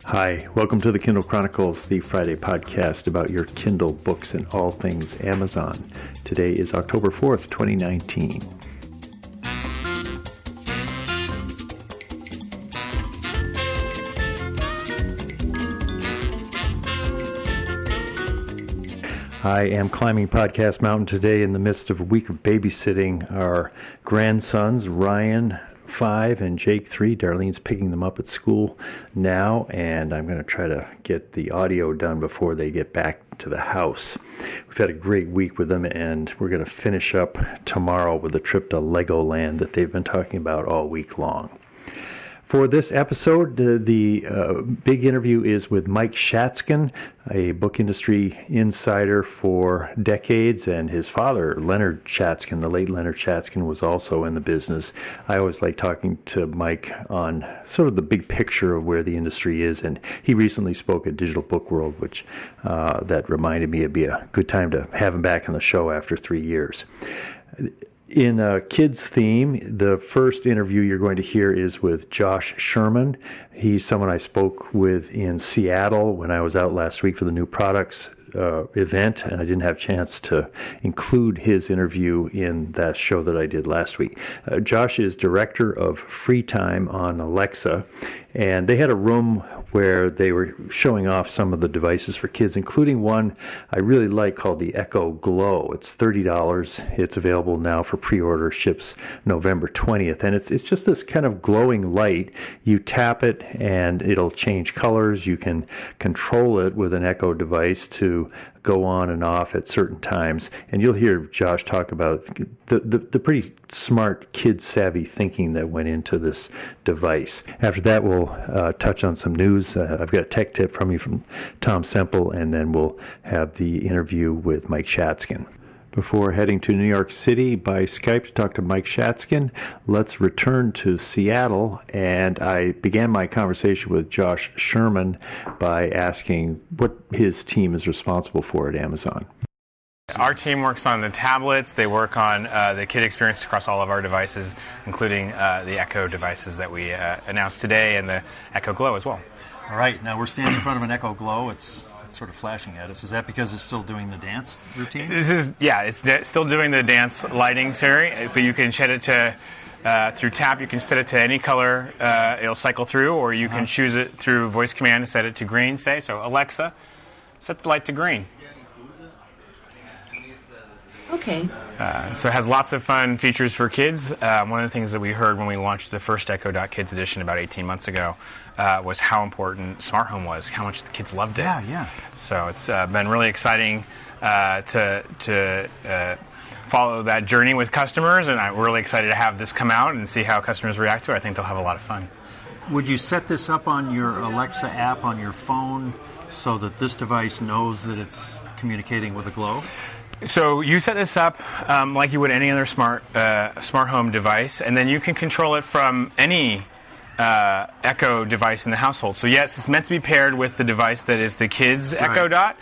Hi, welcome to the Kindle Chronicles, the Friday podcast about your Kindle books and all things Amazon. Today is October 4th, 2019. I am climbing Podcast Mountain today in the midst of a week of babysitting our grandsons, Ryan, 5, and Jake, 3. Darlene's picking them up at school now, and I'm going to try to get the audio done before they get back to the house. We've had a great week with them, and we're going to finish up tomorrow with a trip to LEGOLAND that they've been talking about all week long. For this episode, the big interview is with Mike Shatzkin, a book industry insider for decades, and his father, Leonard Shatzkin, the late Leonard Shatzkin, was also in the business. I always like talking to Mike on sort of the big picture of where the industry is, and he recently spoke at Digital Book World, which that reminded me it'd be a good time to have him back on the show after 3 years. In a kids theme, the first interview you're going to hear is with Josh Sherman. He's someone I spoke with in Seattle when I was out last week for the new products event, and I didn't have a chance to include his interview in that show that I did last week. Josh is director of Free Time on Alexa, and they had a room where they were showing off some of the devices for kids, including one I really like called the Echo Glow. It's $30. It's available now for pre-order, ships November 20th, and it's just this kind of glowing light. You tap it and it'll change colors. You can control it with an Echo device to go on and off at certain times, and you'll hear Josh talk about the pretty smart, kid-savvy thinking that went into this device. After that, we'll touch on some news. I've got a tech tip from you from Tom Semple, and then we'll have the interview with Mike Shatzkin. Before heading to New York City by Skype to talk to Mike Shatzkin, let's return to Seattle, and I began my conversation with Josh Sherman by asking what his team is responsible for at Amazon. Our team works on the tablets. They work on the kid experience across all of our devices, including the Echo devices that we announced today and the Echo Glow as well. All right, now we're standing in front of an Echo Glow. It's sort of flashing at us. Is that because it's still doing the dance routine? It's still doing the dance lighting, Siri, but you can set it to, through tap, you can set it to any color it'll cycle through, or you can choose it through voice command and set it to green, say. So, Alexa, set the light to green. Okay. So it has lots of fun features for kids. One of the things that we heard when we launched the first Echo.Kids edition about 18 months ago was how important smart home was, how much the kids loved it. Yeah. So it's been really exciting to follow that journey with customers, and we're really excited to have this come out and see how customers react to it. I think they'll have a lot of fun. Would you set this up on your Alexa app on your phone so that this device knows that it's communicating with a Glow? So you set this up like you would any other smart home device, and then you can control it from any Echo device in the household. So yes, it's meant to be paired with the device that is the kids' Echo Dot.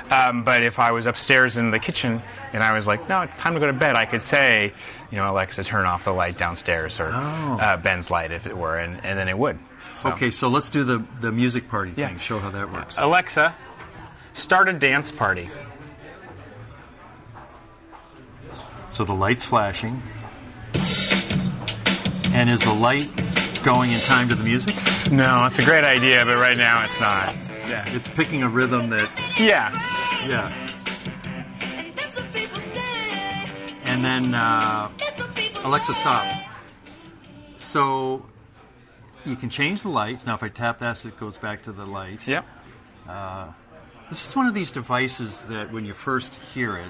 But if I was upstairs in the kitchen and I was like, no, it's time to go to bed, I could say, Alexa, turn off the light downstairs, or Ben's light, if it were, and then it would. So. Okay, so let's do the music party thing. Show how that works. Alexa, start a dance party. So the light's flashing. And is the light going in time to the music? No, it's a great idea, but right now it's not. Yeah. It's picking a rhythm that... Yeah. And then Alexa, stop. So you can change the lights. Now if I tap that, it goes back to the light. Yep. This is one of these devices that when you first hear it,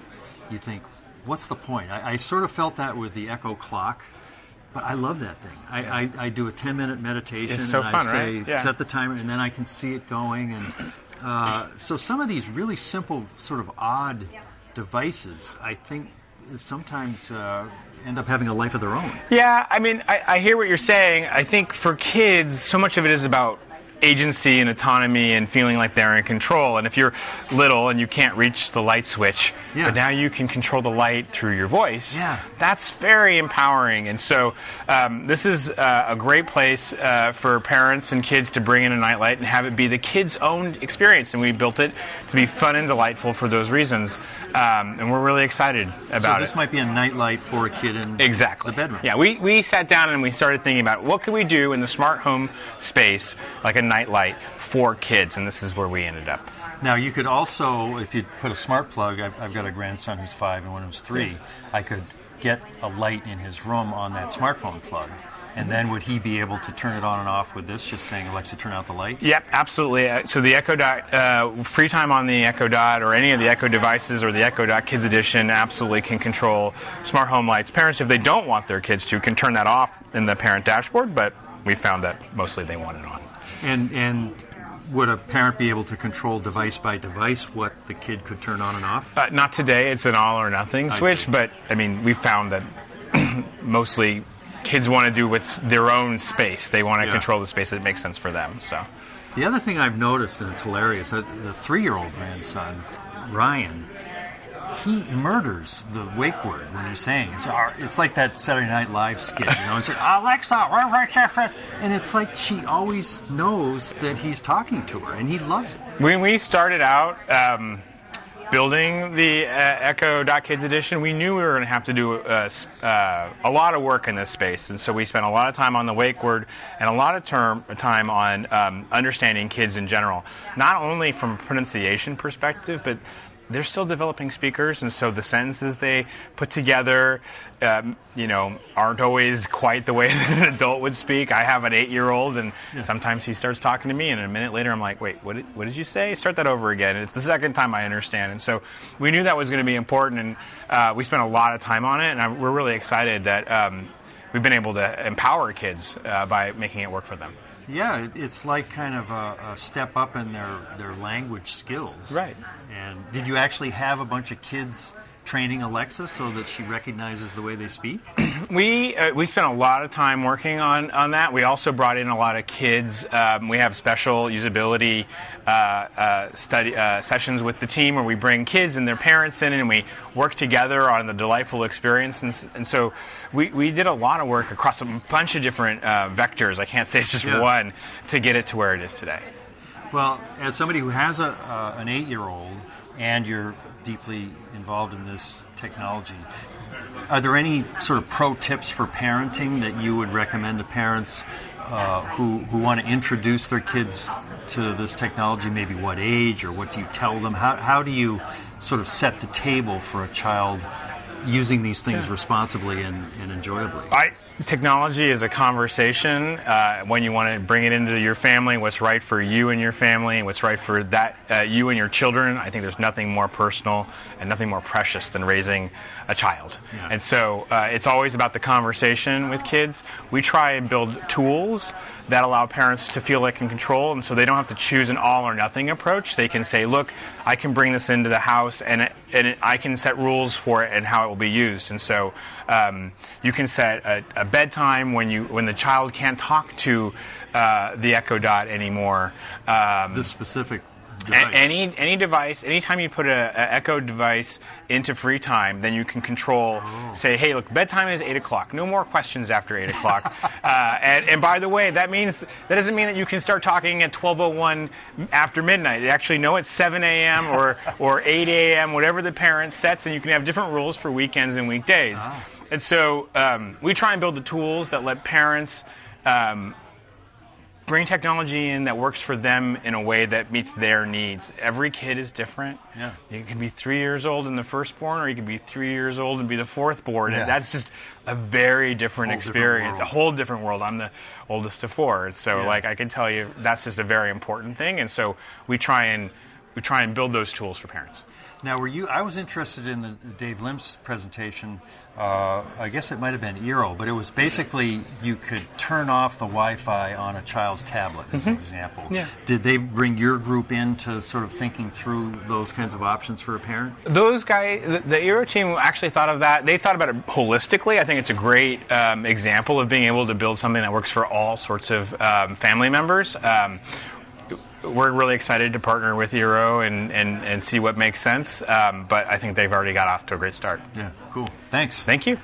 you think, what's the point? I sort of felt that with the Echo Clock, but I love that thing. I do a 10-minute meditation, it's so and fun, I say, right? Yeah. set the timer, and then I can see it going. And so some of these really simple, sort of odd devices, I think sometimes end up having a life of their own. Yeah, I mean, I hear what you're saying. I think for kids, so much of it is about agency and autonomy and feeling like they're in control. And if you're little and you can't reach the light switch, but now you can control the light through your voice, that's very empowering. And so this is a great place for parents and kids to bring in a nightlight and have it be the kids' own experience. And we built it to be fun and delightful for those reasons. And we're really excited about it. So this might be a nightlight for a kid in the bedroom. Yeah, we sat down and we started thinking about what could we do in the smart home space, like a nightlight for kids, and this is where we ended up. Now, you could also, if you put a smart plug, I've got a grandson who's 5 and one who's 3, I could get a light in his room on that smartphone plug. And then would he be able to turn it on and off with this, just saying, Alexa, turn out the light? Yep, absolutely. So the Echo Dot, free time on the Echo Dot or any of the Echo devices or the Echo Dot Kids Edition absolutely can control smart home lights. Parents, if they don't want their kids to, can turn that off in the parent dashboard, but we found that mostly they want it on. And would a parent be able to control device by device what the kid could turn on and off? Not today. It's an all or nothing switch, but I mean, we found that mostly kids want to do what's their own space. They want to control the space that makes sense for them. So, the other thing I've noticed, and it's hilarious, the 3-year-old grandson, Ryan, he murders the wake word when he's saying it. It's like that Saturday Night Live skit, you know. It's like, Alexa, and it's like she always knows that he's talking to her, and he loves it. When we started out building the Echo Dot Kids Edition, we knew we were going to have to do a lot of work in this space, and so we spent a lot of time on the wake word and a lot of time on understanding kids in general, not only from a pronunciation perspective, but they're still developing speakers, and so the sentences they put together, aren't always quite the way that an adult would speak. I have an 8-year-old, and sometimes he starts talking to me, and a minute later I'm like, wait, what did you say? Start that over again. And it's the second time I understand. And so we knew that was going to be important, and we spent a lot of time on it, and we're really excited that we've been able to empower kids by making it work for them. Yeah, it's like kind of a step up in their language skills. Right. And did you actually have a bunch of kids training Alexa so that she recognizes the way they speak? We spent a lot of time working on that. We also brought in a lot of kids. We have special usability study sessions with the team where we bring kids and their parents in, and we work together on the delightful experience. And so we did a lot of work across a bunch of different vectors. I can't say it's just one to get it to where it is today. Well, as somebody who has an 8-year-old and you're deeply involved in this technology, are there any sort of pro tips for parenting that you would recommend to parents who want to introduce their kids to this technology? Maybe what age, or what do you tell them? How do you sort of set the table for a child using these things responsibly and enjoyably? Technology is a conversation. When you want to bring it into your family, what's right for you and your family, and what's right for you and your children, I think there's nothing more personal and nothing more precious than raising a child. Yeah. And so it's always about the conversation with kids. We try and build tools that allow parents to feel like in control, and so they don't have to choose an all or nothing approach. They can say, look, I can bring this into the house, and I can set rules for it and how it will be used. And so you can set a bedtime when the child can't talk to the Echo Dot anymore. This specific device. Any device, anytime you put an Echo device into free time, then you can control, say, hey, look, bedtime is 8 o'clock. No more questions after 8 o'clock. And by the way, that doesn't mean that you can start talking at 12:01 after midnight. Actually, no, it's 7 a.m. or 8 a.m., whatever the parent sets, and you can have different rules for weekends and weekdays. And so we try and build the tools that let parents bring technology in that works for them in a way that meets their needs. Every kid is different. Yeah. You can be 3 years old and the firstborn, or you can be 3 years old and be the fourthborn. Yeah. And that's just a very different experience, a whole different world. I'm the oldest of 4. So I can tell you that's just a very important thing. And so we try and try and build those tools for parents. Now, I was interested in the Dave Lim's presentation. I guess it might have been Eero, but it was basically you could turn off the Wi-Fi on a child's tablet, as an example. Yeah. Did they bring your group into sort of thinking through those kinds of options for a parent? Those guys, the Eero team actually thought of that. They thought about it holistically. I think it's a great example of being able to build something that works for all sorts of family members. We're really excited to partner with Eero and see what makes sense, but I think they've already got off to a great start. Yeah, cool. Thanks. Thank you.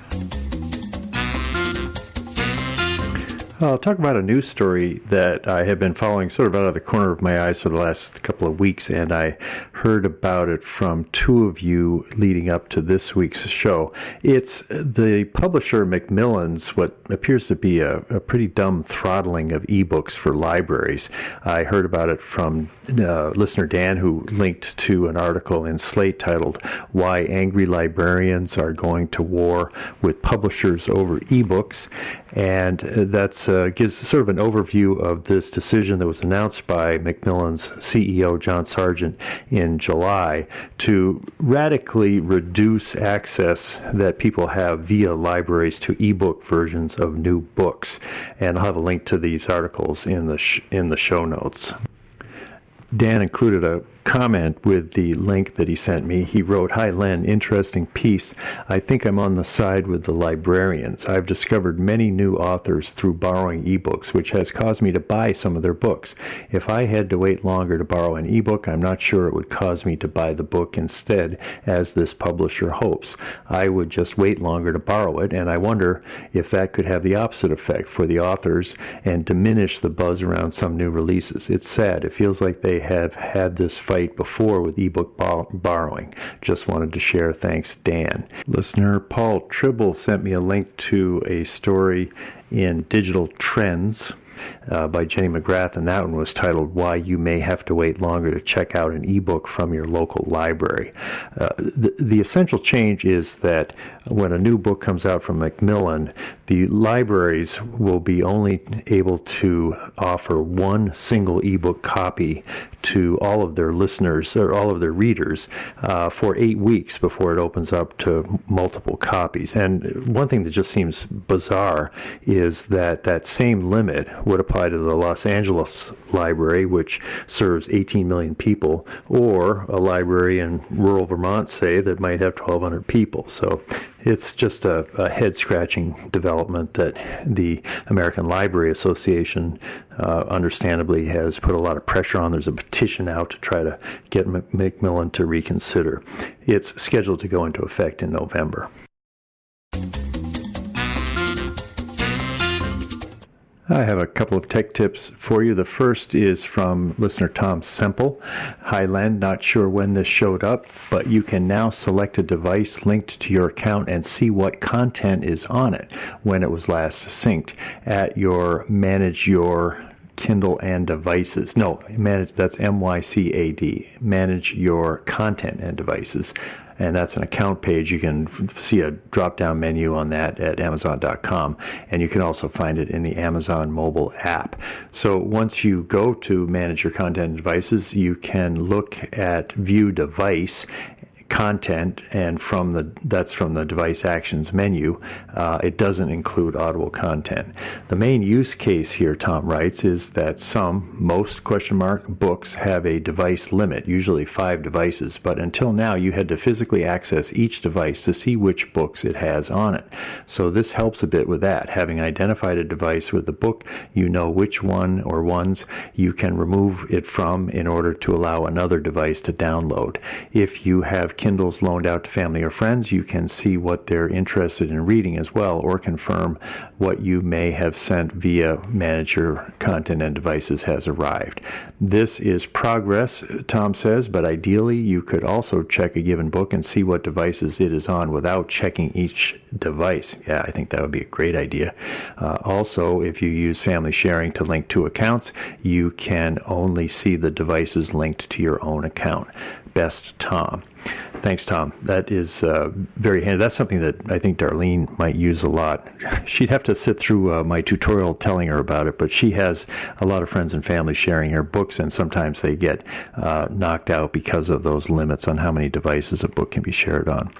I'll talk about a news story that I have been following sort of out of the corner of my eyes for the last couple of weeks, and I heard about it from two of you leading up to this week's show. It's the publisher Macmillan's, what appears to be a pretty dumb throttling of ebooks for libraries. I heard about it from listener Dan, who linked to an article in Slate titled "Why Angry Librarians Are Going to War with Publishers Over eBooks," and that's gives sort of an overview of this decision that was announced by Macmillan's CEO John Sargent in July to radically reduce access that people have via libraries to ebook versions of new books. And I'll have a link to these articles in the show notes. Dan included a comment with the link that he sent me. He wrote, "Hi Len, interesting piece. I think I'm on the side with the librarians. I've discovered many new authors through borrowing ebooks, which has caused me to buy some of their books. If I had to wait longer to borrow an ebook, I'm not sure it would cause me to buy the book instead, as this publisher hopes. I would just wait longer to borrow it, and I wonder if that could have the opposite effect for the authors and diminish the buzz around some new releases. It's sad. It feels like they have had this fight before with ebook borrowing. Just wanted to share. Thanks, Dan." Listener Paul Tribble sent me a link to a story in Digital Trends by Jenny McGrath, and that one was titled "Why You May Have to Wait Longer to Check Out an Ebook from Your Local Library." The essential change is that when a new book comes out from Macmillan, the libraries will be only able to offer one single ebook copy to all of their listeners or all of their readers for 8 weeks before it opens up to multiple copies. And one thing that just seems bizarre is that that same limit would apply to the Los Angeles library, which serves 18 million people, or a library in rural Vermont, say, that might have 1,200 people. So it's just a head-scratching development that the American Library Association understandably has put a lot of pressure on. There's a petition out to try to get Macmillan to reconsider. It's scheduled to go into effect in November. I have a couple of tech tips for you. The first is from listener Tom Semple. "Hi Len, not sure when this showed up, but you can now select a device linked to your account and see what content is on it when it was last synced at your Manage Your Kindle and Devices." No, that's MYCAD. Manage Your Content and Devices. And that's an account page. You can see a drop-down menu on that at Amazon.com, and you can also find it in the Amazon mobile app. So once you go to Manage Your Content and Devices, you can look at View Device content, and that's from the Device Actions menu. It doesn't include Audible content. The main use case here, Tom writes, is that most books have a device limit, usually 5 devices, but until now you had to physically access each device to see which books it has on it. So this helps a bit with that. Having identified a device with the book, you know which one or ones you can remove it from in order to allow another device to download. If you have Kindles loaned out to family or friends, you can see what they're interested in reading as well, or confirm what you may have sent via Manage Your Content and Devices has arrived. This is progress, Tom says, but ideally you could also check a given book and see what devices it is on without checking each device. Yeah, I think that would be a great idea. Also, if you use family sharing to link to accounts, you can only see the devices linked to your own account. Best, Tom. Thanks, Tom. That is very handy. That's something that I think Darlene might use a lot. She'd have to sit through my tutorial telling her about it, but she has a lot of friends and family sharing her books, and sometimes they get knocked out because of those limits on how many devices a book can be shared on.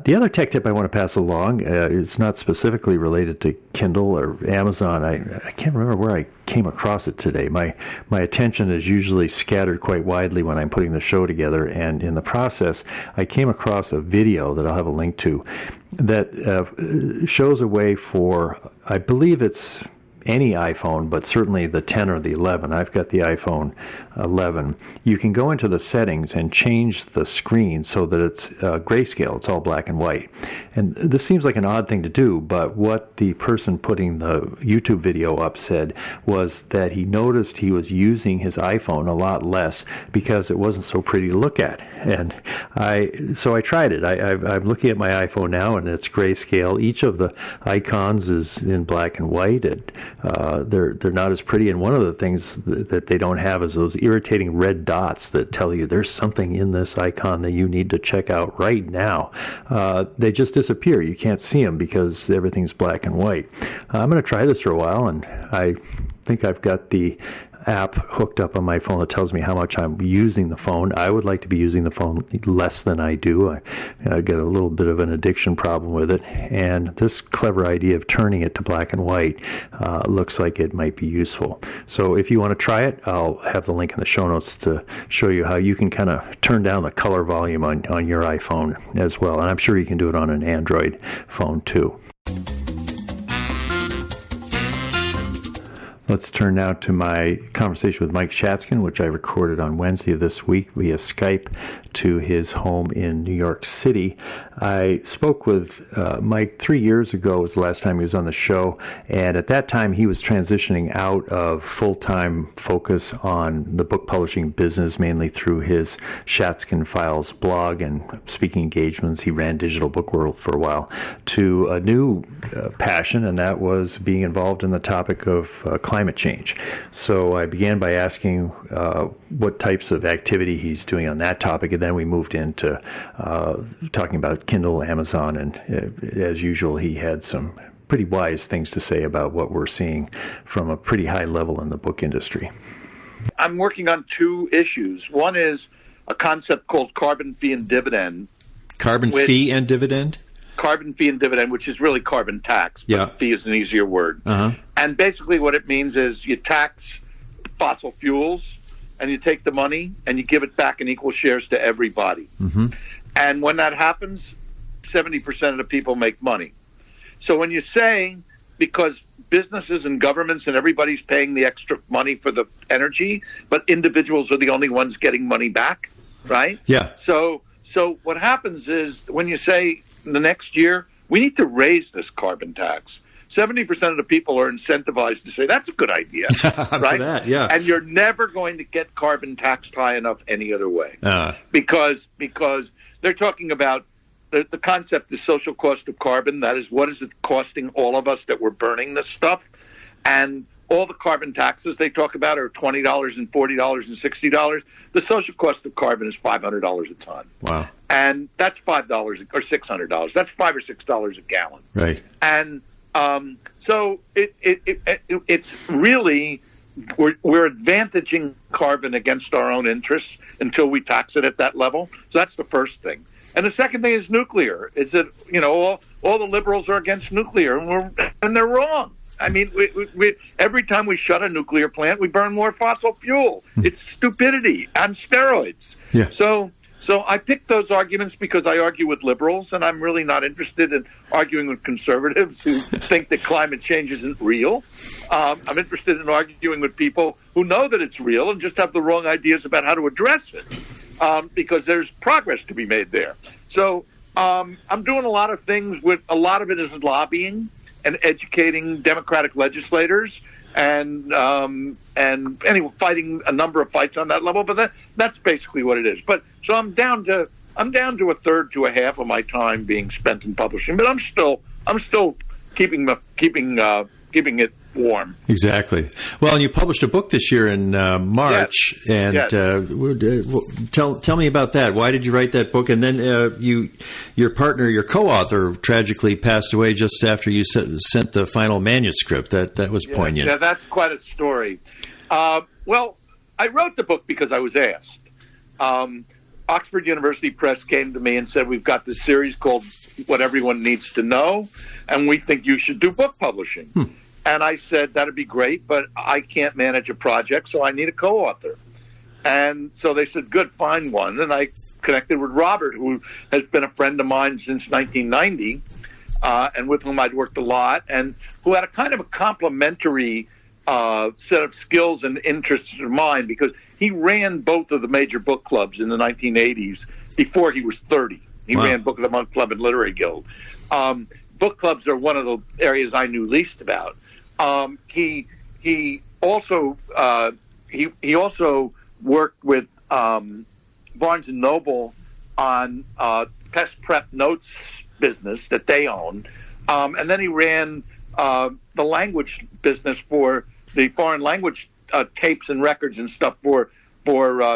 The other tech tip I want to pass along is not specifically related to Kindle or Amazon. I can't remember where I came across it today. My attention is usually scattered quite widely when I'm putting the show together, and in the process, I came across a video that I'll have a link to that shows a way for, I believe it's any iPhone, but certainly the 10 or the 11. I've got the iPhone 11. You can go into the settings and change the screen so that it's grayscale. It's all black and white. And this seems like an odd thing to do, but what the person putting the YouTube video up said was that he noticed he was using his iPhone a lot less because it wasn't so pretty to look at. And so I tried it. I'm looking at my iPhone now, and it's grayscale. Each of the icons is in black and white. They're not as pretty. And one of the things that they don't have is those irritating red dots that tell you there's something in this icon that you need to check out right now. They just disappear. You can't see them because everything's black and white. I'm going to try this for a while, and I think I've got the app hooked up on my phone that tells me how much I'm using the phone. I would like to be using the phone less than I do. I get a little bit of an addiction problem with it, and this clever idea of turning it to black and white looks like it might be useful. So if you want to try it, I'll have the link in the show notes to show you how you can kind of turn down the color volume on your iPhone as well, and I'm sure you can do it on an Android phone too. Let's turn now to my conversation with Mike Shatzkin, which I recorded on Wednesday of this week via Skype to his home in New York City. I spoke with Mike 3 years ago, was the last time he was on the show, and at that time he was transitioning out of full-time focus on the book publishing business, mainly through his Shatzkin Files blog and speaking engagements. He ran Digital Book World for a while, to a new passion, and that was being involved in the topic of climate change. So I began by asking what types of activity he's doing on that topic, and then we moved into talking about Kindle, Amazon, and as usual, he had some pretty wise things to say about what we're seeing from a pretty high level in the book industry. I'm working on two issues. One is a concept called carbon fee and dividend. Carbon fee and dividend? Carbon fee and dividend, which is really carbon tax, but fee is an easier word. Uh-huh. And basically what it means is you tax fossil fuels, and you take the money and you give it back in equal shares to everybody. Mm-hmm. And when that happens, 70% of the people make money. So when you say, because businesses and governments and everybody's paying the extra money for the energy, but individuals are the only ones getting money back, right? Yeah. So what happens is when you say the next year, we need to raise this carbon tax. 70% of the people are incentivized to say, that's a good idea, right? For that, yeah. And you're never going to get carbon taxed high enough any other way. Because they're talking about the concept is social cost of carbon. That is, what is it costing all of us that we're burning this stuff? And all the carbon taxes they talk about are $20 and $40 and $60. The social cost of carbon is $500 a ton. Wow. And that's $5 or $600. That's $5 or $6 a gallon. Right. And so it's really, we're advantaging carbon against our own interests until we tax it at that level. So that's the first thing. And the second thing is nuclear. Is that, all the liberals are against nuclear, and they're wrong. I mean, we every time we shut a nuclear plant, we burn more fossil fuel. It's stupidity on steroids. Yeah. So I picked those arguments because I argue with liberals, and I'm really not interested in arguing with conservatives who think that climate change isn't real. I'm interested in arguing with people who know that it's real and just have the wrong ideas about how to address it, because there's progress to be made there. So I'm doing a lot of things. A lot of it is lobbying and educating Democratic legislators, and anyway, fighting a number of fights on that level. But that's basically what it is. But so I'm down to a third to a half of my time being spent in publishing. But I'm still keeping it warm. Exactly. Well, and you published a book this year in March, and tell me about that. Why did you write that book? And then your partner, your co-author, tragically passed away just after you sent the final manuscript. That was poignant. Yeah, that's quite a story. Well, I wrote the book because I was asked. Oxford University Press came to me and said, we've got this series called What Everyone Needs to Know, and we think you should do book publishing. And I said, that'd be great, but I can't manage a project, so I need a co-author. And so they said, good, find one. And I connected with Robert, who has been a friend of mine since 1990, and with whom I'd worked a lot, and who had a kind of a complementary set of skills and interests of mine, because he ran both of the major book clubs in the 1980s before he was 30. He ran Book of the Month Club and Literary Guild. Book clubs are one of the areas I knew least about. He also worked with Barnes and Noble on test prep notes business that they own, and then he ran the language business for the foreign language tapes and records and stuff for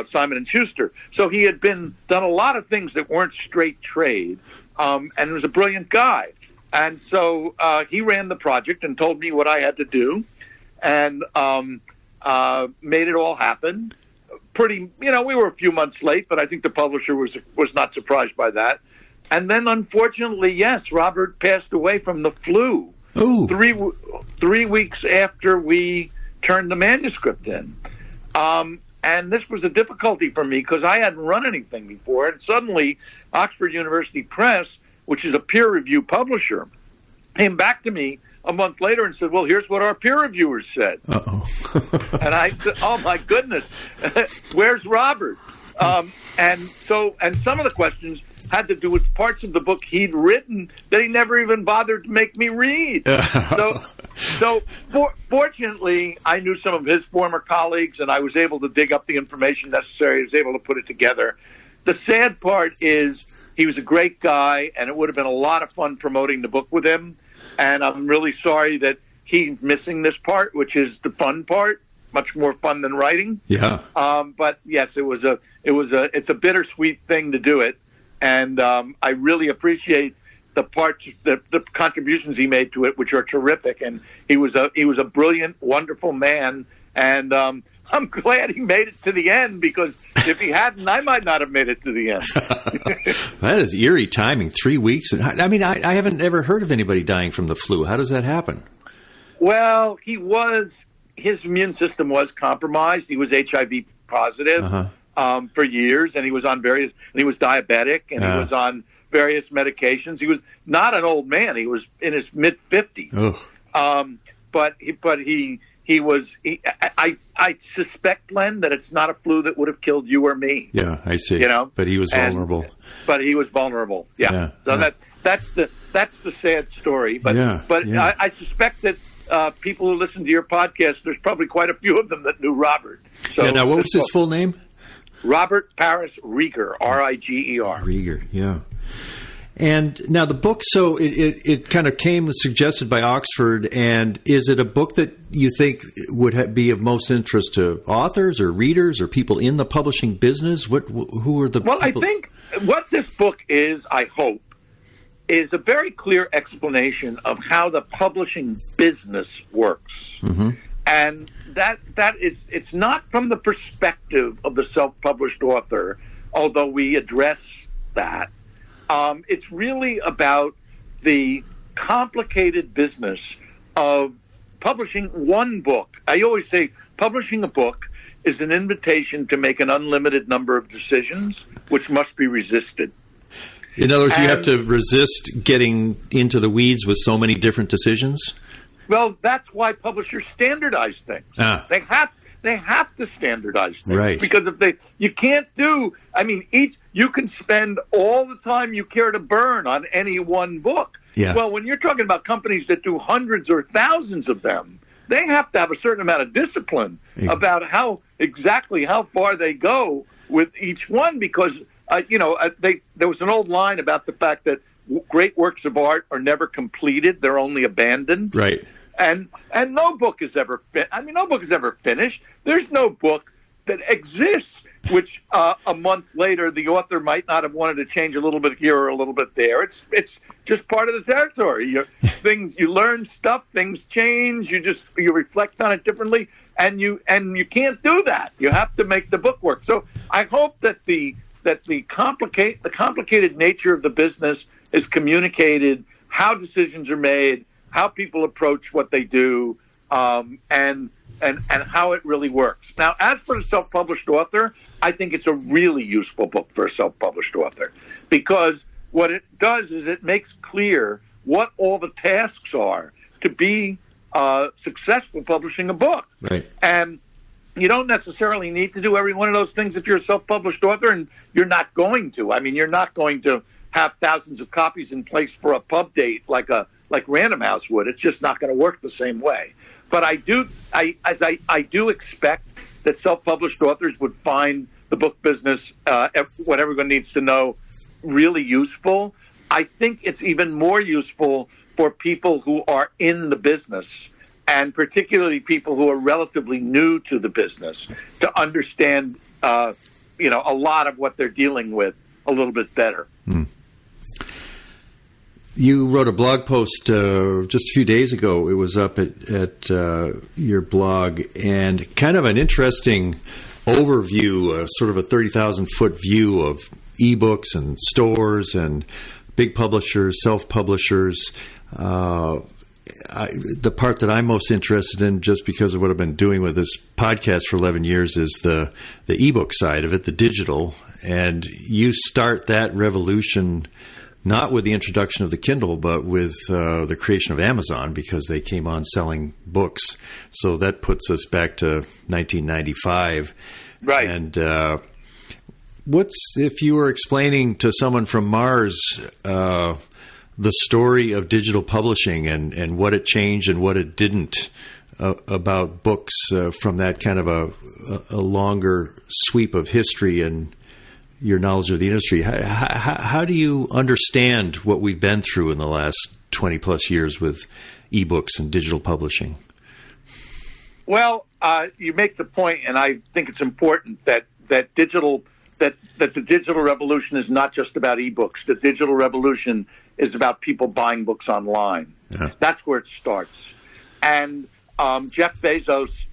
Simon & Schuster. So he had done a lot of things that weren't straight trade, and was a brilliant guy. And so he ran the project and told me what I had to do, and made it all happen. We were a few months late, but I think the publisher was not surprised by that. And then, unfortunately, yes, Robert passed away from the flu. Ooh. 3 weeks after we turned the manuscript in. And this was a difficulty for me because I hadn't run anything before. And suddenly, Oxford University Press, which is a peer review publisher, came back to me a month later and said, well, here's what our peer reviewers said. Uh-oh. And I said, oh, my goodness, where's Robert? And some of the questions had to do with parts of the book he'd written that he never even bothered to make me read. Fortunately, I knew some of his former colleagues, and I was able to dig up the information necessary. I was able to put it together. The sad part is he was a great guy, and it would have been a lot of fun promoting the book with him. And I'm really sorry that he's missing this part, which is the fun part. Much more fun than writing. Yeah. But yes, it's a bittersweet thing to do it. And I really appreciate the parts, the contributions he made to it, which are terrific. And he was a brilliant, wonderful man. And I'm glad he made it to the end, because if he hadn't, I might not have made it to the end. That is eerie timing. 3 weeks. I mean, I haven't ever heard of anybody dying from the flu. How does that happen? Well, his immune system was compromised. He was HIV positive. For years, and he was diabetic, and he was on various medications. He was not an old man; he was in his mid-50s. But he was. I suspect, Len, that it's not a flu that would have killed you or me. Yeah, I see. But he was vulnerable. Yeah. So that's the sad story. But I suspect that people who listen to your podcast, there's probably quite a few of them that knew Robert. So now, what was his full name? Robert Paris Rieger, Riger. Rieger, yeah. And now the book, so it kind of was suggested by Oxford, and is it a book that you think would be of most interest to authors or readers or people in the publishing business? Who are the people? I think what this book is, I hope, is a very clear explanation of how the publishing business works. Mm-hmm. And it's not from the perspective of the self-published author, although we address that. It's really about the complicated business of publishing one book. I always say publishing a book is an invitation to make an unlimited number of decisions, which must be resisted. In other words, you have to resist getting into the weeds with so many different decisions? Well, that's why publishers standardize things. They have to standardize things, right? Because you can't do. I mean, you can spend all the time you care to burn on any one book. Yeah. Well, when you're talking about companies that do hundreds or thousands of them, they have to have a certain amount of discipline about how far they go with each one. Because there was an old line about the fact that great works of art are never completed; they're only abandoned. Right. And no book is ever no book is ever finished. There's no book that exists which a month later the author might not have wanted to change a little bit here or a little bit there. It's just part of the territory. You learn stuff, things change. You reflect on it differently, and you can't do that. You have to make the book work. So I hope that the complicated nature of the business is communicated, how decisions are made, how people approach what they do, and how it really works. Now, as for the self-published author, I think it's a really useful book for a self-published author, because what it does is it makes clear what all the tasks are to be successful publishing a book. Right. And you don't necessarily need to do every one of those things if you're a self-published author, and you're not going to. I mean, you're not going to have thousands of copies in place for a pub date like Random House would. It's just not going to work the same way. But I do expect that self-published authors would find the book business, what everyone needs to know, really useful. I think it's even more useful for people who are in the business, and particularly people who are relatively new to the business, to understand, a lot of what they're dealing with a little bit better. Mm. You wrote a blog post just a few days ago. It was up at your blog, and kind of an interesting overview, sort of a 30,000-foot view of ebooks and stores and big publishers, self-publishers. The part that I'm most interested in, just because of what I've been doing with this podcast for 11 years, is the ebook side of it, the digital. And you start that revolution not with the introduction of the Kindle, but with the creation of Amazon, because they came on selling books. So that puts us back to 1995. Right. And if you were explaining to someone from Mars the story of digital publishing and what it changed and what it didn't about books from that kind of a longer sweep of history and your knowledge of the industry, how do you understand what we've been through in the last 20 plus years with ebooks and digital publishing? Well, you make the point, and I think it's important that the digital revolution is not just about ebooks. The digital revolution is about people buying books online. Yeah. That's where it starts. And Jeff Bezos,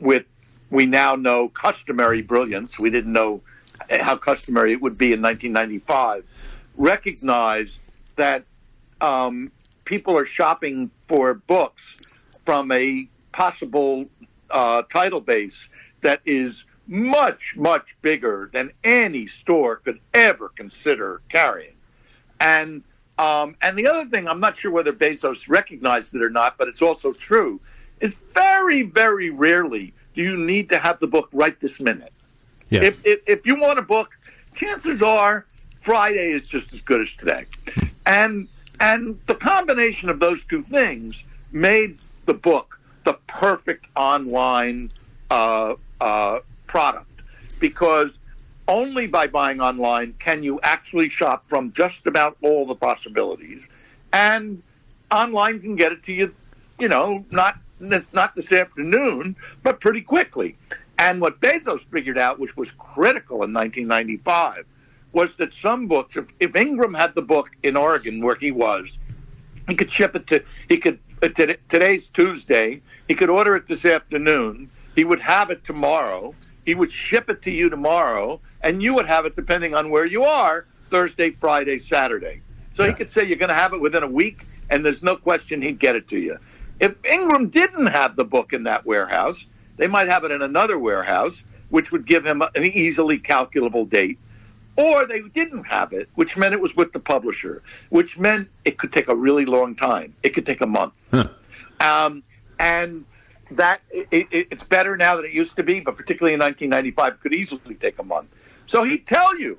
with we now know customary brilliance, we didn't know how customary it would be in 1995, recognized that people are shopping for books from a possible title base that is much, much bigger than any store could ever consider carrying. And the other thing, I'm not sure whether Bezos recognized it or not, but it's also true, is very, very rarely do you need to have the book right this minute. Yeah. If you want a book, chances are Friday is just as good as today. And the combination of those two things made the book the perfect online product, because only by buying online can you actually shop from just about all the possibilities. And online can get it to you, not this afternoon, but pretty quickly. And what Bezos figured out, which was critical in 1995, was that some books, if Ingram had the book in Oregon where he was, he could ship it today's Tuesday, he could order it this afternoon, he would have it tomorrow, he would ship it to you tomorrow, and you would have it, depending on where you are, Thursday, Friday, Saturday. So he could say you're going to have it within a week, and there's no question he'd get it to you. If Ingram didn't have the book in that warehouse, they might have it in another warehouse, which would give him an easily calculable date. Or they didn't have it, which meant it was with the publisher, which meant it could take a really long time. It could take a month. Huh. And that it's better now than it used to be, but particularly in 1995, it could easily take a month. So he'd tell you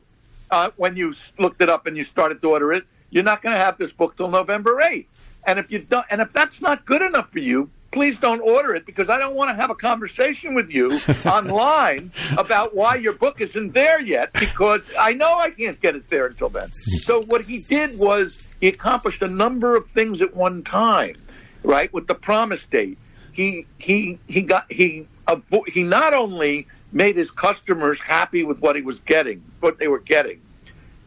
when you looked it up and you started to order it, you're not going to have this book till November 8th. And if that's not good enough for you, please don't order it, because I don't want to have a conversation with you online about why your book isn't there yet, because I know I can't get it there until then. So what he did was He accomplished a number of things at one time, right? With the promise date, he not only made his customers happy with what they were getting.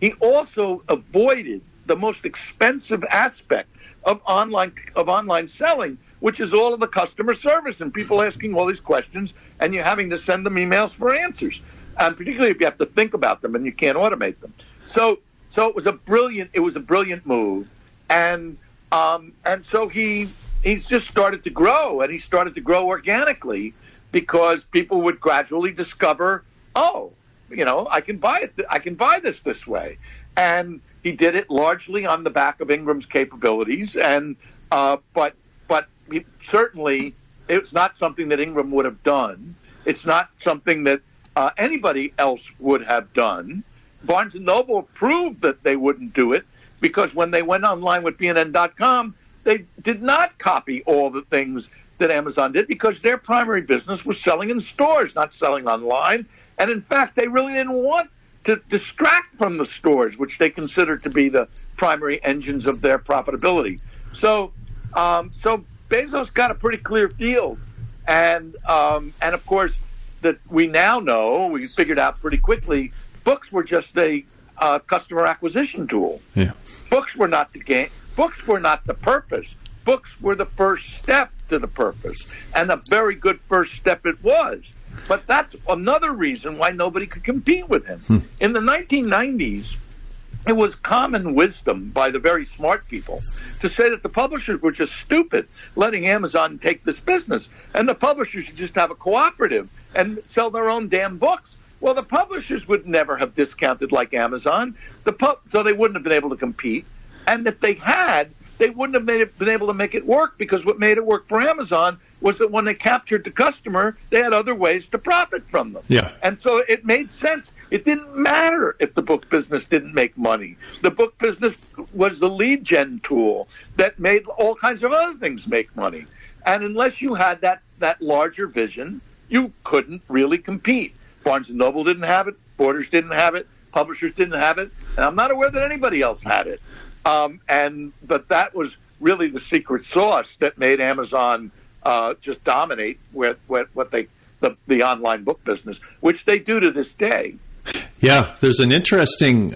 He also avoided the most expensive aspect of online selling, which is all of the customer service and people asking all these questions, and you're having to send them emails for answers, and particularly if you have to think about them and you can't automate them. So it was a brilliant move, and so he's just started to grow, and he started to grow organically because people would gradually discover, I can buy this way, and he did it largely on the back of Ingram's capabilities, and but certainly it's not something that Ingram would have done. It's not something that anybody else would have done. Barnes & Noble proved that they wouldn't do it because when they went online with BNN.com, they did not copy all the things that Amazon did because their primary business was selling in stores, not selling online. And in fact, they really didn't want to distract from the stores, which they considered to be the primary engines of their profitability. So Bezos got a pretty clear field, and of course that we now know, we figured out pretty quickly, books were just a customer acquisition tool. Yeah. Books were not the game. Books were not the purpose. Books were the first step to the purpose, and a very good first step it was. But that's another reason why nobody could compete with him. In the 1990s, it was common wisdom by the very smart people to say that the publishers were just stupid letting Amazon take this business, and the publishers should just have a cooperative and sell their own damn books. Well, the publishers would never have discounted like Amazon, so they wouldn't have been able to compete. And if they had, they wouldn't have been able to make it work, because what made it work for Amazon was that when they captured the customer, they had other ways to profit from them. Yeah. And so it made sense. It didn't matter if the book business didn't make money. The book business was the lead gen tool that made all kinds of other things make money. And unless you had that larger vision, you couldn't really compete. Barnes & Noble didn't have it. Borders didn't have it. Publishers didn't have it. And I'm not aware that anybody else had it. But that was really the secret sauce that made Amazon just dominate with the online book business, which they do to this day. Yeah, there's an interesting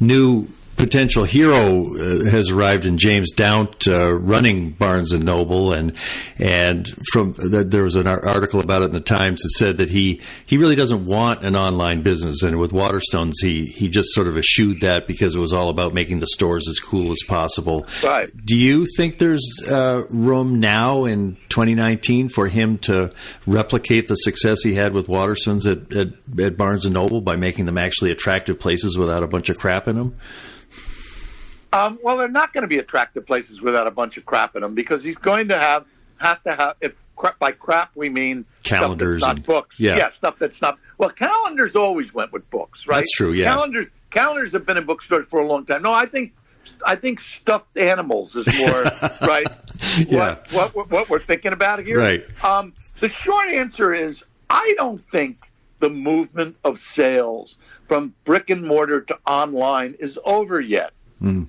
new potential hero has arrived in James Daunt running Barnes & Noble, and there was an article about it in the Times that said that he really doesn't want an online business, and with Waterstones he just sort of eschewed that because it was all about making the stores as cool as possible. Right. Do you think there's room now in 2019 for him to replicate the success he had with Waterstones at Barnes & Noble by making them actually attractive places without a bunch of crap in them? Well, they're not going to be attractive places without a bunch of crap in them, because he's going to have to have. If by crap we mean calendars, stuff that's not books. Yeah, stuff that's not. Well, calendars always went with books, right? That's true. Yeah, calendars have been in bookstores for a long time. No, I think stuffed animals is more right. Yeah. What we're thinking about here. Right. The short answer is I don't think the movement of sales from brick and mortar to online is over yet. Mm.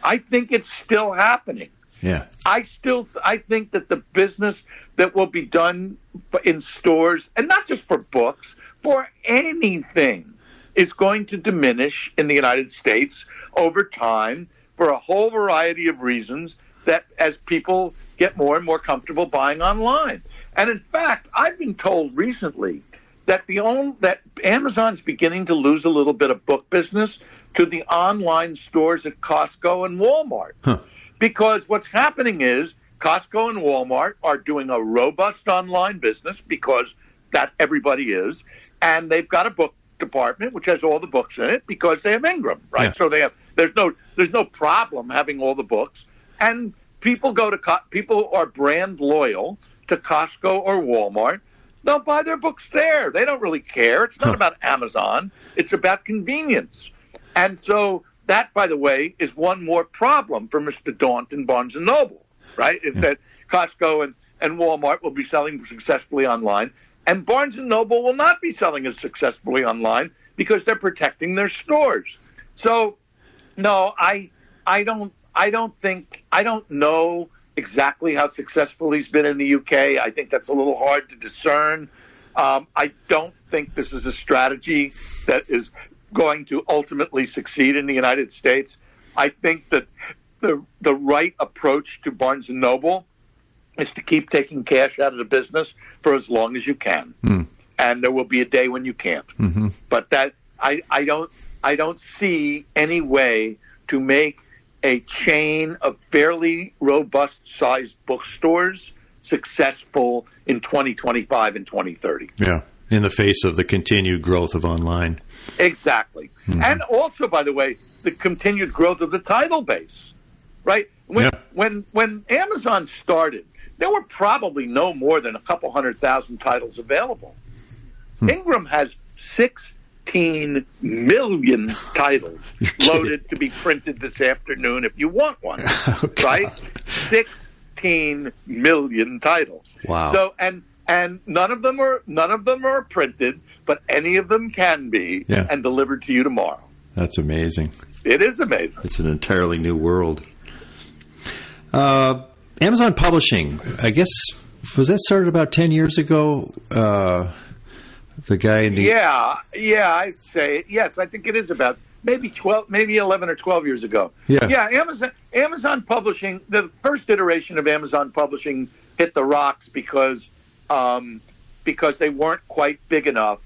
I think it's still happening. Yeah. I think that the business that will be done in stores, and not just for books, for anything, is going to diminish in the United States over time for a whole variety of reasons, that as people get more and more comfortable buying online. And in fact, I've been told recently that that Amazon's beginning to lose a little bit of book business to the online stores at Costco and Walmart. Huh. Because what's happening is Costco and Walmart are doing a robust online business, because that everybody is, and they've got a book department which has all the books in it because they have Ingram, right? Yeah. So there's no problem having all the books, and people are brand loyal to Costco or Walmart. They'll buy their books there. They don't really care. It's not about Amazon. It's about convenience. And so that, by the way, is one more problem for Mr. Daunt and Barnes & Noble, right? Is that Costco and Walmart will be selling successfully online, and Barnes & Noble will not be selling as successfully online because they're protecting their stores. So, no, I I don't know exactly how successful he's been in the UK. I think that's a little hard to discern. I don't think this is a strategy that is going to ultimately succeed in the United States. I think that the right approach to Barnes & Noble is to keep taking cash out of the business for as long as you can. And there will be a day when you can't. Mm-hmm. But that I don't see any way to make a chain of fairly robust-sized bookstores successful in 2025 and 2030. Yeah, in the face of the continued growth of online. Exactly. Mm-hmm. And also, by the way, the continued growth of the title base, right? When Amazon started, there were probably no more than a couple 100,000 titles available. Ingram has 16 million titles loaded to be printed this afternoon if you want one, right? 16 million titles. Wow. So and none of them are printed, but any of them can be and delivered to you tomorrow. That's amazing. It is amazing. It's an entirely new world. Amazon Publishing, I guess, was that started about 10 years ago? The guy in the... Yeah, I'd say yes. I think it is about maybe 11 or 12 years ago. Yeah. Amazon Publishing. The first iteration of Amazon Publishing hit the rocks because they weren't quite big enough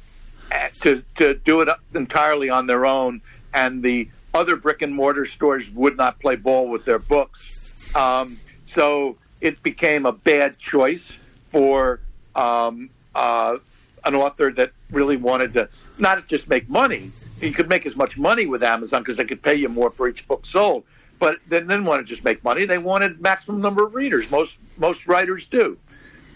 to do it entirely on their own, and the other brick and mortar stores would not play ball with their books. So it became a bad choice for an author that really wanted to not just make money. You could make as much money with Amazon because they could pay you more for each book sold, but they didn't want to just make money. They wanted maximum number of readers. Most writers do.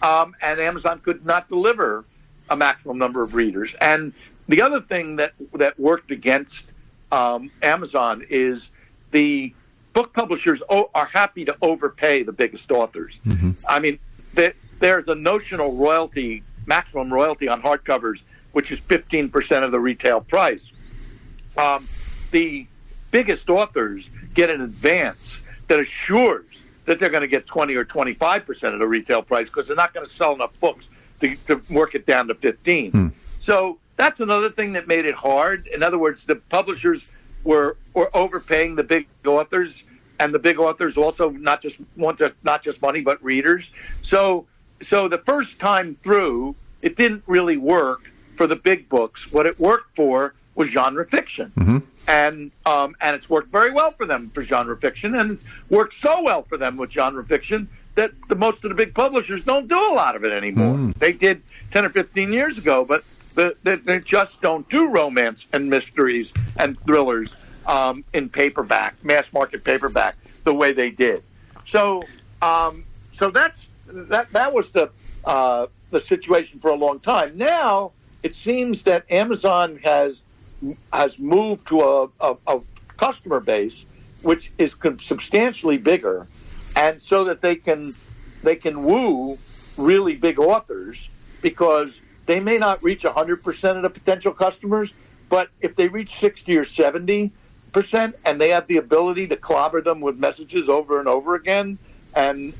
And Amazon could not deliver a maximum number of readers. And the other thing that worked against Amazon is the book publishers are happy to overpay the biggest authors. Mm-hmm. I mean, there's a notional royalty, maximum royalty on hardcovers, which is 15% of the retail price. The biggest authors get an advance that assures that they're going to get 20 or 25% of the retail price because they're not going to sell enough books to work it down to 15. So that's another thing that made it hard. In other words, the publishers were overpaying the big authors, and the big authors also not just money but readers. So the first time through, it didn't really work for the big books. What it worked for was genre fiction, and it's worked very well for them for genre fiction, and it's worked so well for them with genre fiction that most of the big publishers don't do a lot of it anymore. They did 10 or 15 years ago, but they just don't do romance and mysteries and thrillers in paperback, mass market paperback, the way they did. So that was the situation for a long time. Now it seems that Amazon has moved to a customer base which is substantially bigger, and so that they can woo really big authors, because they may not reach 100% of the potential customers, but if they reach 60 or 70%, and they have the ability to clobber them with messages over and over again, and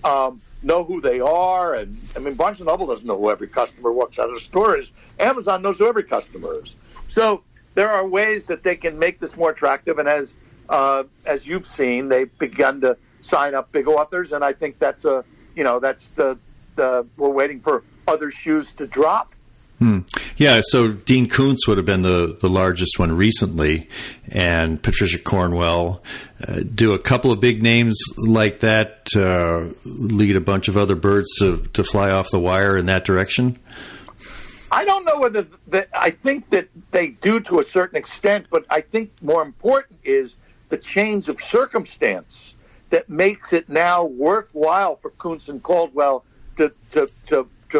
know who they are, and I mean, Barnes & Noble doesn't know who every customer walks out of the store is. Amazon knows who every customer is. So there are ways that they can make this more attractive, and as you've seen, they've begun to sign up big authors, and I think that's the we're waiting for other shoes to drop. Yeah, so Dean Koontz would have been the largest one recently, and Patricia Cornwell. Do a couple of big names like that lead a bunch of other birds to fly off the wire in that direction? I don't know whether I think that they do to a certain extent, but I think more important is the change of circumstance that makes it now worthwhile for Koontz and Caldwell to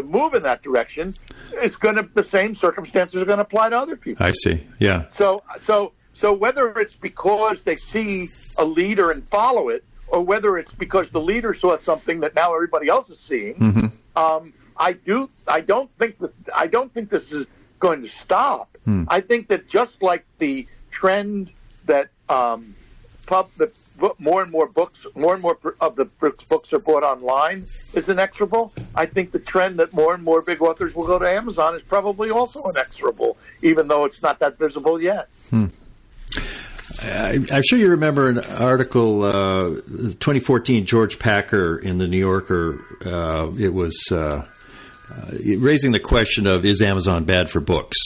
move in that direction. The same circumstances are going to apply to other people. I see. Yeah. So whether it's because they see a leader and follow it, or whether it's because the leader saw something that now everybody else is seeing, I don't think this is going to stop. I think that just like the trend that more and more books, more and more of the books are bought online is inexorable. I think the trend that more and more big authors will go to Amazon is probably also inexorable, even though it's not that visible yet. I'm sure you remember an article, 2014, George Packer in the New Yorker. It was raising the question of, is Amazon bad for books?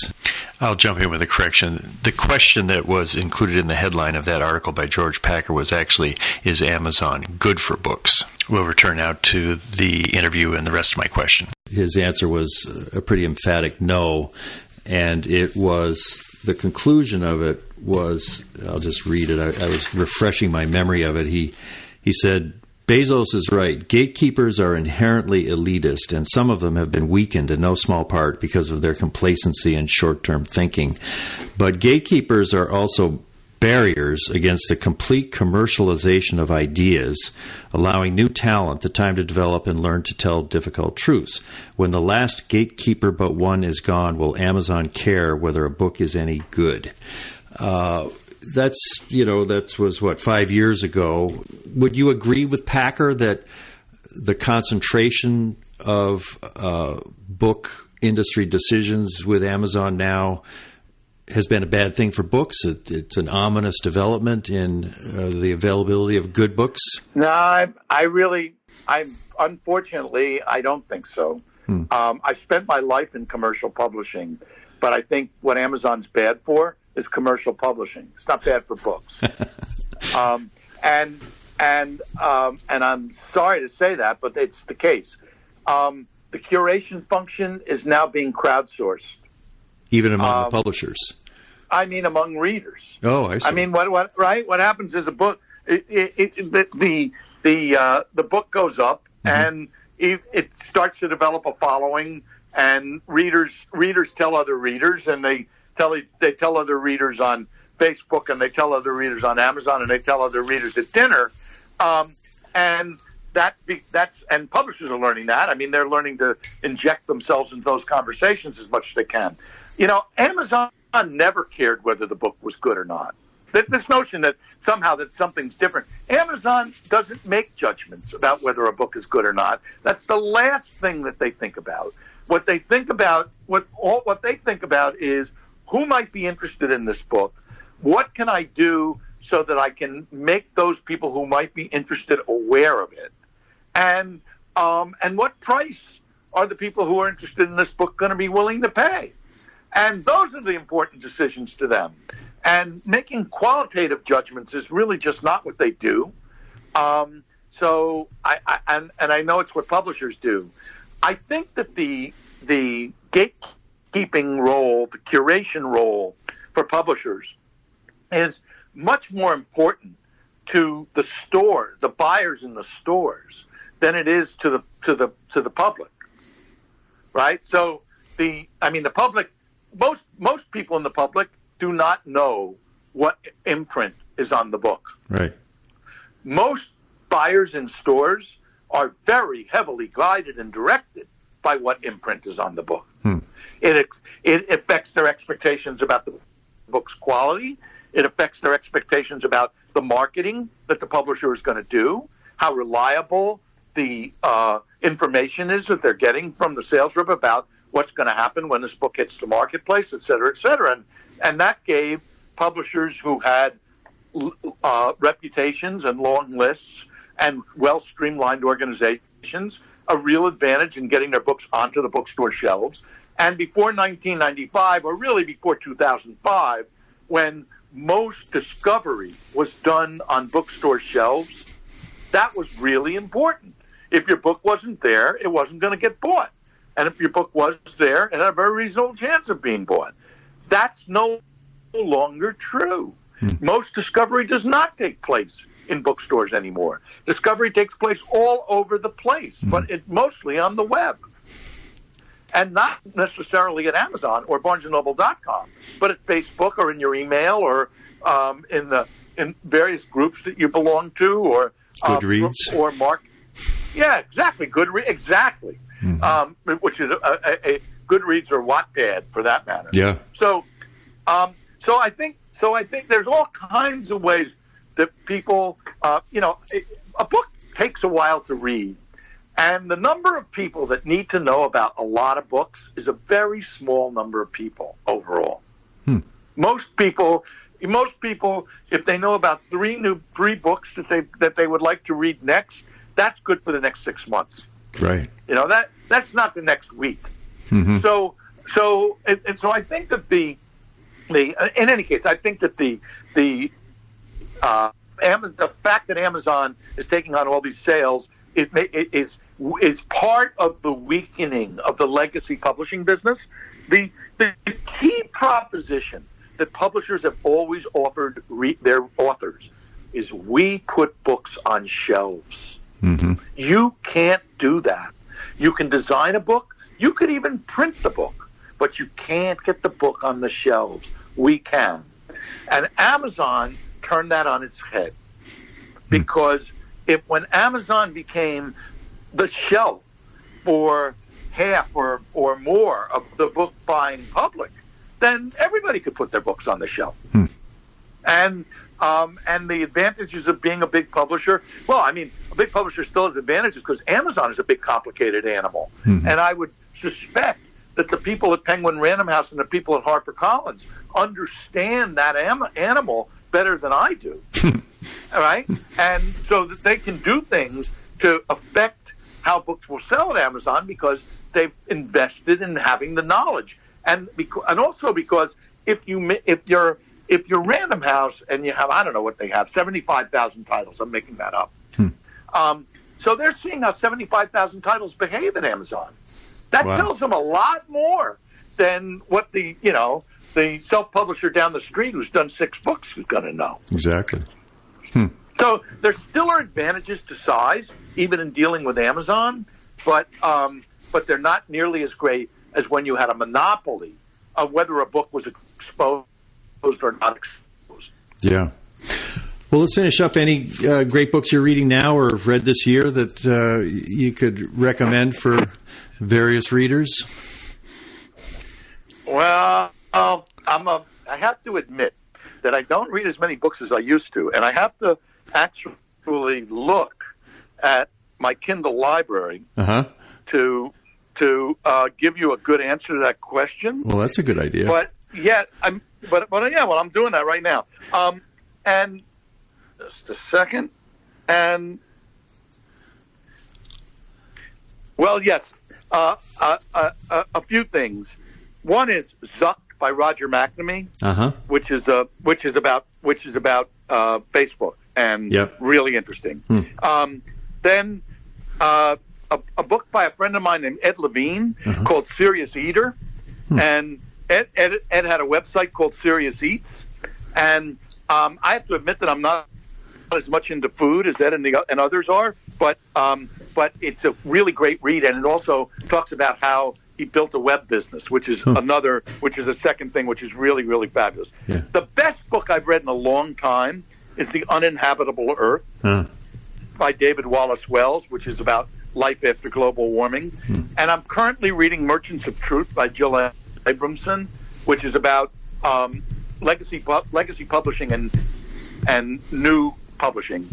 I'll jump in with a correction. The question that was included in the headline of that article by George Packer was actually, is Amazon good for books? We'll return now to the interview and the rest of my question. His answer was a pretty emphatic no, and it was, the conclusion of it was, I'll just read it. I was refreshing my memory of it. He said, Bezos is right. Gatekeepers are inherently elitist, and some of them have been weakened in no small part because of their complacency and short-term thinking. But gatekeepers are also barriers against the complete commercialization of ideas, allowing new talent the time to develop and learn to tell difficult truths. When the last gatekeeper but one is gone, will Amazon care whether a book is any good? That was what, 5 years ago. Would you agree with Packer that the concentration of book industry decisions with Amazon now has been a bad thing for books? It's an ominous development in the availability of good books? No, unfortunately, I don't think so. I've spent my life in commercial publishing, but I think what Amazon's bad for is commercial publishing. It's not bad for books. And I'm sorry to say that, but it's the case. The curation function is now being crowdsourced. Even among the publishers? I mean, among readers. Oh, I see. I mean, what happens is a book, the book goes up, and it starts to develop a following, and readers tell other readers, and they tell other readers on Facebook, and they tell other readers on Amazon, and they tell other readers at dinner, and publishers are learning that. I mean, they're learning to inject themselves into those conversations as much as they can. Amazon never cared whether the book was good or not. This notion that somehow that something's different. Amazon doesn't make judgments about whether a book is good or not. That's the last thing that they think about. What they think about is, who might be interested in this book? What can I do so that I can make those people who might be interested aware of it? And what price are the people who are interested in this book going to be willing to pay? And those are the important decisions to them. And making qualitative judgments is really just not what they do. So I know it's what publishers do. I think that the gatekeeping role, the curation role for publishers is much more important to the store, the buyers in the stores, than it is to the public. Right? So the public, most people in the public do not know what imprint is on the book. Right. Most buyers in stores are very heavily guided and directed by what imprint is on the book. It affects their expectations about the book's quality. It affects their expectations about the marketing that the publisher is going to do, how reliable the information is that they're getting from the sales rep about what's going to happen when this book hits the marketplace, et cetera, et cetera. And that gave publishers who had reputations and long lists and well-streamlined organizations a real advantage in getting their books onto the bookstore shelves. And before 1995, or really before 2005, when most discovery was done on bookstore shelves, that was really important. If your book wasn't there, it wasn't going to get bought. And if your book was there, it had a very reasonable chance of being bought. That's no longer true. Most discovery does not take place in bookstores anymore. Discovery takes place all over the place, but it's mostly on the web. And not necessarily at Amazon or BarnesandNoble.com, but at Facebook or in your email or in various groups that you belong to, or Goodreads or Mark. Yeah, exactly. Goodreads, exactly. Which is a Goodreads or Wattpad for that matter. Yeah. So I think there's all kinds of ways that people a book takes a while to read. And the number of people that need to know about a lot of books is a very small number of people overall. Most people, if they know about three books that they would like to read next, that's good for the next 6 months. Right. That's not the next week. Mm-hmm. So I think that in any case, I think that the fact that Amazon is taking on all these sales is part of the weakening of the legacy publishing business. The key proposition that publishers have always offered their authors is we put books on shelves. Mm-hmm. You can't do that. You can design a book. You could even print the book, but you can't get the book on the shelves. We can. And Amazon turned that on its head, because when Amazon became the shelf for half or more of the book buying public, then everybody could put their books on the shelf. And the advantages of being a big publisher, a big publisher still has advantages because Amazon is a big complicated animal. And I would suspect that the people at Penguin Random House and the people at HarperCollins understand that animal better than I do. All right? And so that they can do things to affect how books will sell at Amazon because they've invested in having the knowledge. And also because if you're Random House and you have, I don't know what they have, 75,000 titles. I'm making that up. So they're seeing how 75,000 titles behave at Amazon. That tells them a lot more than what the self-publisher down the street who's done 6 books is going to know. Exactly. So there still are advantages to size, even in dealing with Amazon, but they're not nearly as great as when you had a monopoly of whether a book was exposed or not exposed. Yeah. Well, let's finish up. Any great books you're reading now or have read this year that you could recommend for various readers? Well, I have to admit that I don't read as many books as I used to, and I have to actually look at my Kindle library to give you a good answer to that question. Well, that's a good idea. But I'm doing that right now. And just a second. And well, yes, a few things. One is Zuck by Roger McNamee, which is about Facebook and really interesting. Then a book by a friend of mine named Ed Levine called Serious Eater, and Ed had a website called Serious Eats, and I have to admit that I'm not as much into food as Ed and others are, but it's a really great read, and it also talks about how he built a web business, which is a second thing, which is really, really fabulous. Yeah. The best book I've read in a long time is The Uninhabitable Earth by David Wallace Wells, which is about life after global warming. And I'm currently reading Merchants of Truth by Jill Abramson, which is about legacy publishing and new publishing,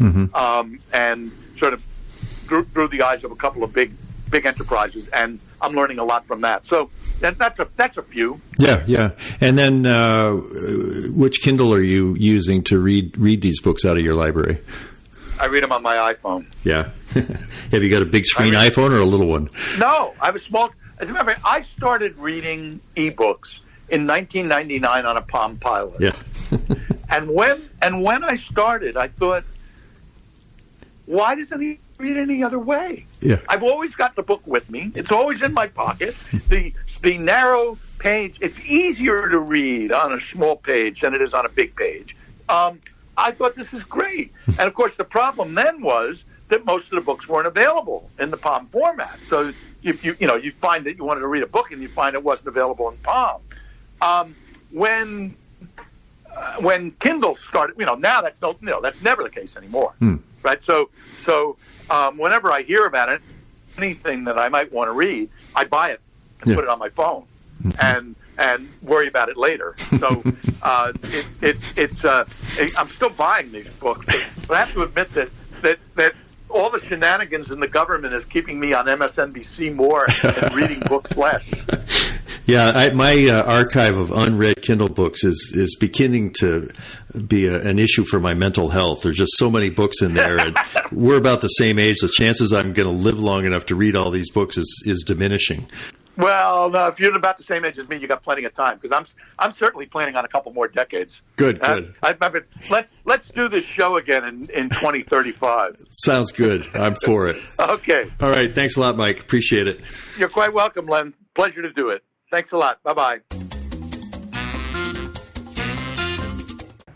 and sort of through the eyes of a couple of big enterprises, and I'm learning a lot from that. So that's a few. Yeah. And then which Kindle are you using to read these books out of your library? I read them on my iPhone. Yeah. Have you got a big screen iPhone or a little one? No, I have a small. As a matter of fact, I started reading ebooks in 1999 on a Palm Pilot. Yeah. and when I started, I thought, why doesn't he read any other way? Yeah. I've always got the book with me. It's always in my pocket. The narrow page, it's easier to read on a small page than it is on a big page. I thought this is great. And of course, the problem then was that most of the books weren't available in the Palm format. So if you find that you wanted to read a book and you find it wasn't available in Palm. When Kindle started, now that's never the case anymore. Right? So whenever I hear about it, anything that I might want to read, I buy it and put it on my phone. And and worry about it later. So I'm still buying these books, but I have to admit that all the shenanigans in the government is keeping me on MSNBC more and reading books less. Yeah, my archive of unread Kindle books is beginning to be an issue for my mental health. There's just so many books in there, and we're about the same age. The chances I'm going to live long enough to read all these books is diminishing. Well, no, if you're about the same age as me, you got plenty of time, because I'm certainly planning on a couple more decades. Good. Let's do this show again in 2035. Sounds good. I'm for it. Okay. All right. Thanks a lot, Mike. Appreciate it. You're quite welcome, Len. Pleasure to do it. Thanks a lot. Bye-bye.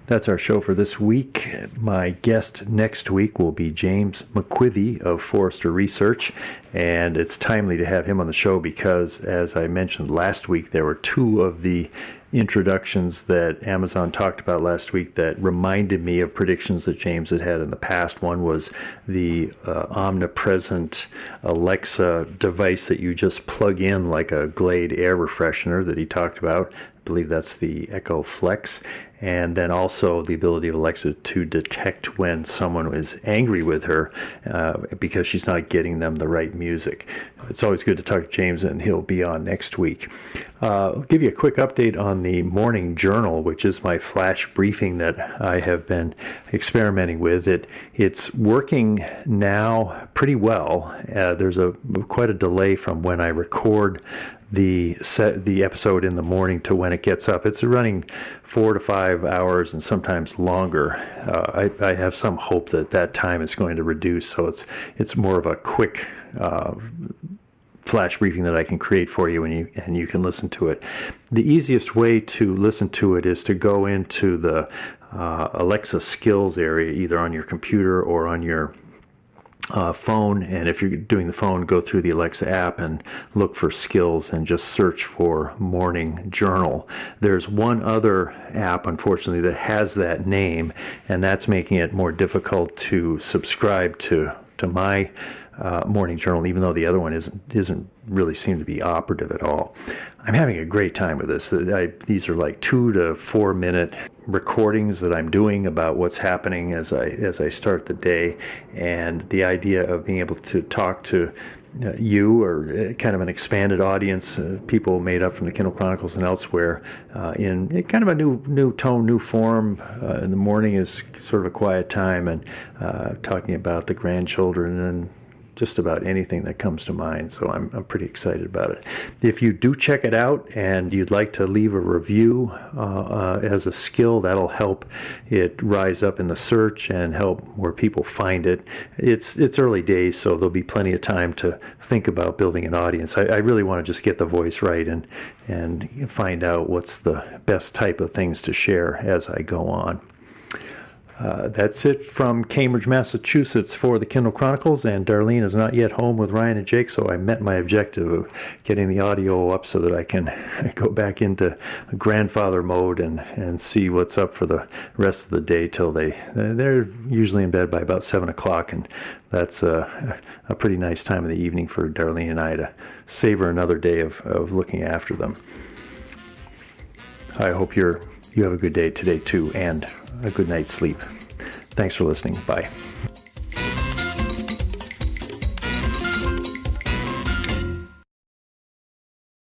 That's our show for this week. My guest next week will be James McQuithy of Forrester Research, and it's timely to have him on the show because, as I mentioned last week, there were two of the introductions that Amazon talked about last week that reminded me of predictions that James had in the past. One was the omnipresent Alexa device that you just plug in like a Glade air refreshener that he talked about. I believe that's the Echo Flex. And then also the ability of Alexa to detect when someone is angry with her because she's not getting them the right music. It's always good to talk to James, and he'll be on next week. I'll give you a quick update on the Morning Journal, which is my flash briefing that I have been experimenting with. It's working now pretty well. There's quite a delay from when I record the episode in the morning to when it gets up. It's running 4 to 5 hours and sometimes longer. I have some hope that time is going to reduce, so it's more of a quick flash briefing that I can create for you, and you can listen to it. The easiest way to listen to it is to go into the Alexa skills area, either on your computer or on your phone, and if you're doing the phone, go through the Alexa app and look for skills and just search for Morning Journal. There's one other app, unfortunately, that has that name, and that's making it more difficult to subscribe to my Morning Journal, even though the other one isn't really seem to be operative at all. I'm having a great time with this. These are like 2 to 4 minute recordings that I'm doing about what's happening as I start the day, and the idea of being able to talk to you or kind of an expanded audience, people made up from the Kindle Chronicles and elsewhere, in kind of a new tone, new form. In the morning is sort of a quiet time, and talking about the grandchildren and just about anything that comes to mind. So I'm pretty excited about it. If you do check it out and you'd like to leave a review as a skill, that'll help it rise up in the search and help where people find it. It's early days, so there'll be plenty of time to think about building an audience. I really want to just get the voice right and find out what's the best type of things to share as I go on. That's it from Cambridge, Massachusetts for the Kindle Chronicles, and Darlene is not yet home with Ryan and Jake, so I met my objective of getting the audio up so that I can go back into grandfather mode and see what's up for the rest of the day till they're usually in bed by about 7 o'clock, and that's a pretty nice time of the evening for Darlene and I to savor another day of looking after them. I hope you have a good day today too, and a good night's sleep. Thanks for listening. Bye.